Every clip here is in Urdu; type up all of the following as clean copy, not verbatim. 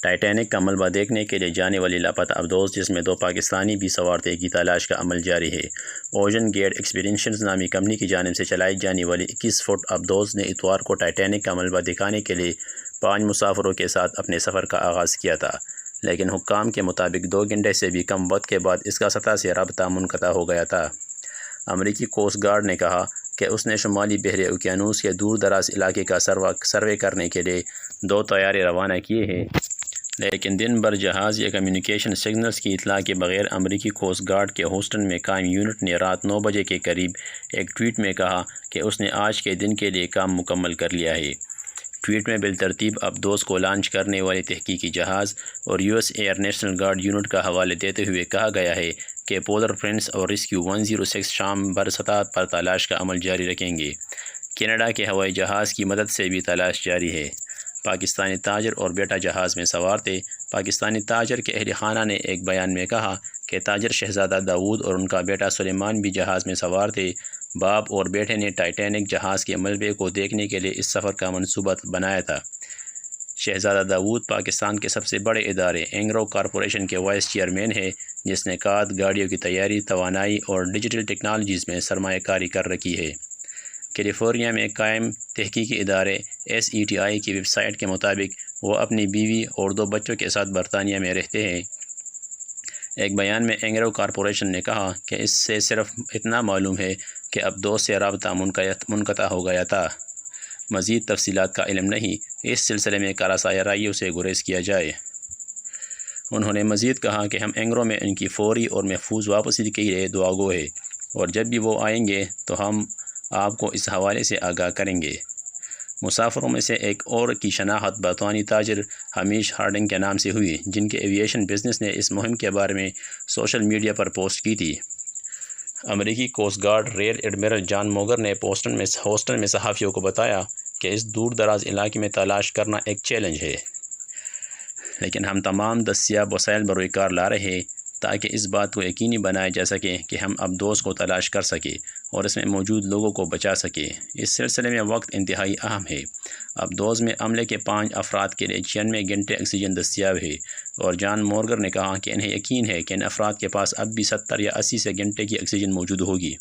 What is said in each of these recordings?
ٹائٹینک کا ملبہ دیکھنے کے لیے جانے والی لاپتہ ابدوز جس میں 2 پاکستانی بھی سوار تھے کی تلاش کا عمل جاری ہے۔ اوشن گیٹ ایکسپیڈیشنز نامی کمپنی کی جانب سے چلائی جانے والی 21 فٹ ابدوز نے اتوار کو ٹائٹینک کا ملبہ دکھانے کے لیے 5 مسافروں کے ساتھ اپنے سفر کا آغاز کیا تھا، لیکن حکام کے مطابق 2 گھنٹے سے بھی کم وقت کے بعد اس کا سطح سے رابطہ منقطع ہو گیا تھا۔ امریکی کوسٹ گارڈ نے کہا کہ اس نے شمالی بحر اوقیانوس کے دور دراز علاقے کا سروے کرنے کے لیے 2 طیارے روانہ کیے ہیں، لیکن دن بھر جہاز یا کمیونیکیشن سگنلز کی اطلاع کے بغیر امریکی کوسٹ گارڈ کے ہیوسٹن میں قائم یونٹ نے رات 9 بجے کے قریب ایک ٹویٹ میں کہا کہ اس نے آج کے دن کے لیے کام مکمل کر لیا ہے۔ ٹویٹ میں بالترتیب ابدوز کو لانچ کرنے والے تحقیقی جہاز اور US air national guard unit کا حوالہ دیتے ہوئے کہا گیا ہے کہ پولر پرنس اور ریسکیو 106 شام بھر سطح پر تلاش کا عمل جاری رکھیں گے۔ کینیڈا کے ہوائی جہاز کی مدد سے بھی تلاش جاری ہے۔ پاکستانی تاجر اور بیٹا جہاز میں سوار تھے۔ پاکستانی تاجر کے اہل خانہ نے ایک بیان میں کہا کہ تاجر شہزادہ داؤد اور ان کا بیٹا سلیمان بھی جہاز میں سوار تھے۔ باپ اور بیٹے نے ٹائٹینک جہاز کے ملبے کو دیکھنے کے لیے اس سفر کا منصوبہ بنایا تھا۔ شہزادہ داؤد پاکستان کے سب سے بڑے ادارے اینگرو کارپوریشن کے وائس چیئرمین ہے، جس نے کاد گاڑیوں کی تیاری، توانائی اور ڈیجیٹل ٹیکنالوجیز میں سرمایہ کاری کر رکھی ہے۔ کیلیفورنیا میں قائم تحقیقی ادارے SETI کی ویب سائٹ کے مطابق وہ اپنی بیوی اور 2 بچوں کے ساتھ برطانیہ میں رہتے ہیں۔ ایک بیان میں اینگرو کارپوریشن نے کہا کہ اس سے صرف اتنا معلوم ہے کہ ابدوز سے رابطہ منقطع ہو گیا تھا۔ مزید تفصیلات کا علم نہیں۔ اس سلسلے میں کارسائرائیوں سے گریز کیا جائے۔ انہوں نے مزید کہا کہ ہم اینگرو میں ان کی فوری اور محفوظ واپسی کے لیے دعاگو ہیں، اور جب بھی وہ آئیں گے تو ہم آپ کو اس حوالے سے آگاہ کریں گے۔ مسافروں میں سے ایک اور کی شناخت برطانوی تاجر ہمیش ہارڈنگ کے نام سے ہوئی، جن کے ایویشن بزنس نے اس مہم کے بارے میں سوشل میڈیا پر پوسٹ کی تھی۔ امریکی کوسٹ گارڈ ریئر ایڈمرل جان موگر نے ہیوسٹن میں صحافیوں کو بتایا کہ اس دور دراز علاقے میں تلاش کرنا ایک چیلنج ہے، لیکن ہم تمام دستیاب وسائل بروئے کار لا رہے ہیں تاکہ اس بات کو یقینی بنایا جا سکے کہ ہم ابدوز کو تلاش کر سکیں اور اس میں موجود لوگوں کو بچا سکیں۔ اس سلسلے میں وقت انتہائی اہم ہے۔ ابدوز میں عملے کے 5 افراد کے لیے 96 گھنٹے آکسیجن دستیاب ہے، اور جان مورگر نے کہا کہ انہیں یقین ہے کہ ان افراد کے پاس اب بھی 70 یا 80 سے گھنٹے کی آکسیجن موجود ہوگی۔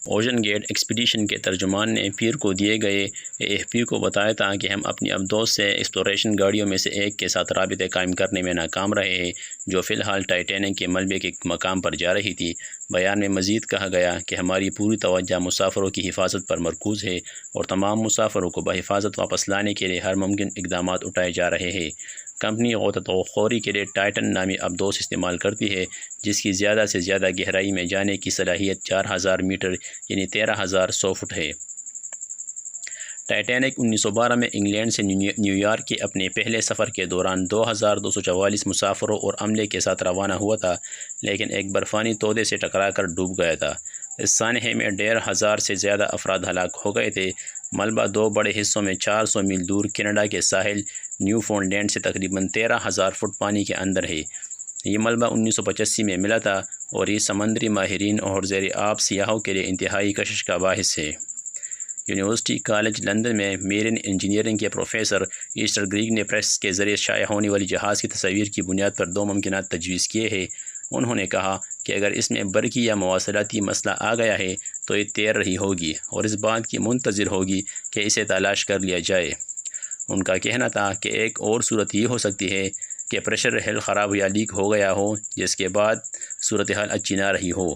اوشن گیٹ ایکسپیڈیشن کے ترجمان نے پیر کو دیے گئے AFP کو بتایا تھا کہ ہم اپنی ابدوز سے ایکسپلوریشن گاڑیوں میں سے ایک کے ساتھ رابطے قائم کرنے میں ناکام رہے ہیں، جو فی الحال ٹائٹینک کے ملبے کے مقام پر جا رہی تھی۔ بیان میں مزید کہا گیا کہ ہماری پوری توجہ مسافروں کی حفاظت پر مرکوز ہے، اور تمام مسافروں کو بحفاظت واپس لانے کے لیے ہر ممکن اقدامات اٹھائے جا رہے ہیں۔ کمپنی غوطہ خوری کے لیے ٹائٹن نامی ابدوز استعمال کرتی ہے، جس کی زیادہ سے زیادہ گہرائی میں جانے کی صلاحیت 4000 میٹر یعنی 13100 فٹ ہے۔ ٹائٹینک 1912 میں انگلینڈ سے نیو یارک کے اپنے پہلے سفر کے دوران 2244 مسافروں اور عملے کے ساتھ روانہ ہوا تھا، لیکن ایک برفانی تودے سے ٹکرا کر ڈوب گیا تھا۔ اس سانحے میں 1500 سے زیادہ افراد ہلاک ہو گئے تھے۔ ملبہ 2 بڑے حصوں میں 400 میل دور کینیڈا کے ساحل نیو فاؤنڈ لینڈ سے تقریباً 13000 فٹ پانی کے اندر ہے۔ یہ ملبہ 1985 میں ملا تھا، اور یہ سمندری ماہرین اور زیر آب سیاحوں کے لیے انتہائی کشش کا باعث ہے۔ یونیورسٹی کالج لندن میں میرین انجینئرنگ کے پروفیسر ایسٹر گریگ نے پریس کے ذریعے شائع ہونے والی جہاز کی تصاویر کی بنیاد پر 2 ممکنات تجویز کیے ہیں۔ انہوں نے کہا کہ اگر اس میں برقی یا مواصلاتی مسئلہ آ گیا ہے تو یہ تیر رہی ہوگی اور اس بات کی منتظر ہوگی کہ اسے تلاش کر لیا جائے۔ ان کا کہنا تھا کہ ایک اور صورت یہ ہو سکتی ہے کہ پریشر حل خراب یا لیک ہو گیا ہو، جس کے بعد صورتحال اچھی نہ رہی ہو۔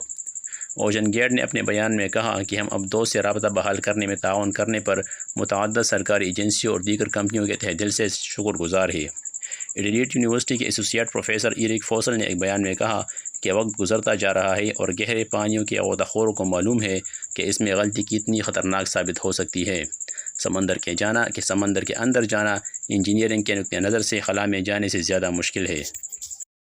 اوشن گیٹ نے اپنے بیان میں کہا کہ ہم ابدوز سے رابطہ بحال کرنے میں تعاون کرنے پر متعدد سرکاری ایجنسیوں اور دیگر کمپنیوں کے تہہ دل سے شکر گزار ہیں۔ ایڈیلیڈ یونیورسٹی کے ایسوسیٹ پروفیسر ایرک فوسل نے ایک بیان میں کہا کہ وقت گزرتا جا رہا ہے اور گہرے پانیوں کے غوطہ خوروں کو معلوم ہے کہ اس میں غلطی کتنی خطرناک ثابت ہو سکتی ہے۔ سمندر کے اندر جانا انجینئرنگ کے نقطہ نظر سے خلا میں جانے سے زیادہ مشکل ہے۔